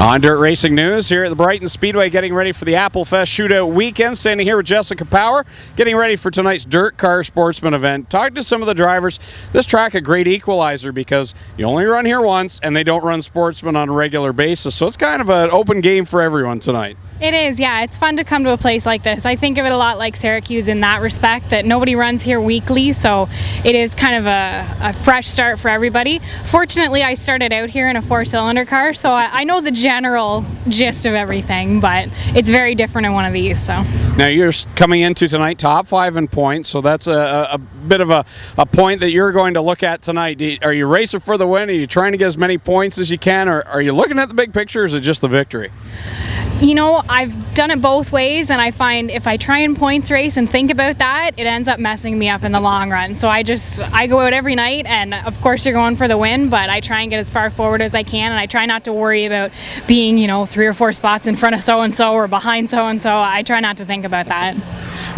On Dirt Racing News here at the Brighton Speedway, getting ready for the Apple Fest Shootout weekend. Standing here with Jessica Power, getting ready for tonight's Dirt Car Sportsman event. Talking to some of the drivers. This track a great equalizer because you only run here once and they don't run sportsmen on a regular basis. So it's kind of an open game for everyone tonight. It is, yeah. It's fun to come to a place like this. I think of it a lot like Syracuse in that respect, that nobody runs here weekly, so it is kind of a fresh start for everybody. Fortunately, I started out here in a 4-cylinder car, so I know the general gist of everything, but it's very different in one of these. So now you're coming into tonight top 5 in points, so that's a bit of a point that you're going to look at tonight. Are you racing for the win? Are you trying to get as many points as you can, or are you looking at the big picture, or is it just the victory? You know, I've done it both ways, and I find if I try and points race and think about that, it ends up messing me up in the long run. So I go out every night, and of course you're going for the win, but I try and get as far forward as I can, and I try not to worry about being, 3 or 4 spots in front of so-and-so or behind so-and-so. I try not to think about that.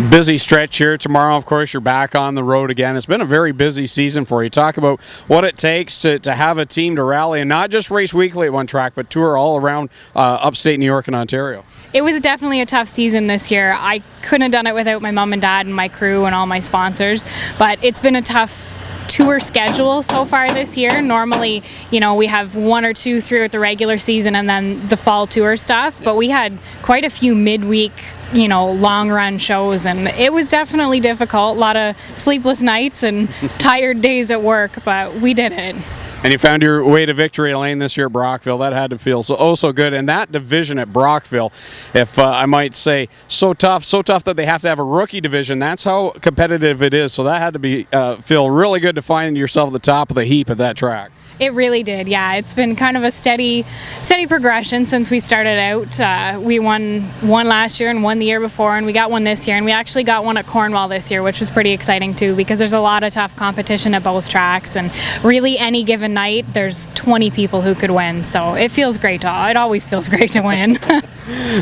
Busy stretch here. Tomorrow, of course, you're back on the road again. It's been a very busy season for you. Talk about what it takes to have a team to rally and not just race weekly at one track, but tour all around upstate New York and Ontario. It was definitely a tough season this year. I couldn't have done it without my mom and dad and my crew and all my sponsors, but it's been a tough tour schedule so far this year. Normally, we have 1 or 2 throughout the regular season and then the fall tour stuff, but we had quite a few midweek long run shows, and it was definitely difficult. A lot of sleepless nights and tired days at work, but we did it. And you found your way to victory lane this year at Brockville. That had to feel so good. And that division at Brockville, if I might say, so tough that they have to have a rookie division. That's how competitive it is. So that had to be feel really good to find yourself at the top of the heap at that track. It really did, yeah. It's been kind of a steady progression since we started out. We won one last year and one the year before, and we got one this year, and we actually got one at Cornwall this year, which was pretty exciting too, because there's a lot of tough competition at both tracks, and really any given night there's 20 people who could win, so it feels great. It always feels great to win.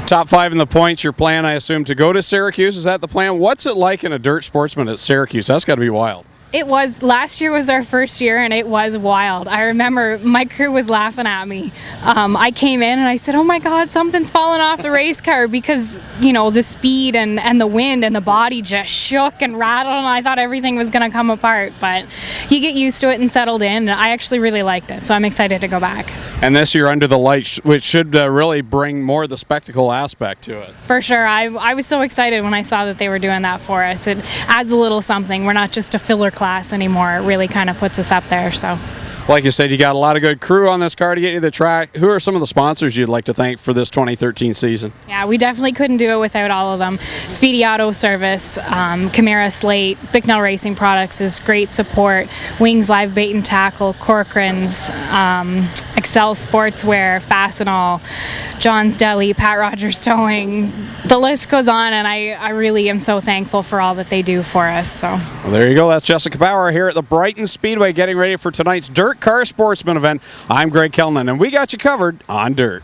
Top 5 in the points. Your plan, I assume, to go to Syracuse. Is that the plan? What's it like in a dirt sportsman at Syracuse? That's got to be wild. It was. Last year was our first year, and it was wild. I remember my crew was laughing at me. I came in and I said, oh my God, something's falling off the race car, because, the speed and the wind and the body just shook and rattled, and I thought everything was going to come apart. But you get used to it and settled in, and I actually really liked it, so I'm excited to go back. And this year under the lights, which should really bring more of the spectacle aspect to it. For sure. I was so excited when I saw that they were doing that for us. It adds a little something. We're not just a filler class anymore. It really kind of puts us up there. So, like you said, you got a lot of good crew on this car to get you to the track. Who are some of the sponsors you'd like to thank for this 2013 season? Yeah, we definitely couldn't do it without all of them. Speedy Auto Service, Camara Slate, Bicknell Racing Products is great support, Wings Live Bait and Tackle, Corcoran's, Excel Sportswear, Fastenal, John's Deli, Pat Rogers Towing. The list goes on, and I really am so thankful for all that they do for us. So, well, there you go. That's Jessica Power here at the Brighton Speedway, getting ready for tonight's Dirt Car Sportsman event. I'm Greg Kellman, and we got you covered on Dirt.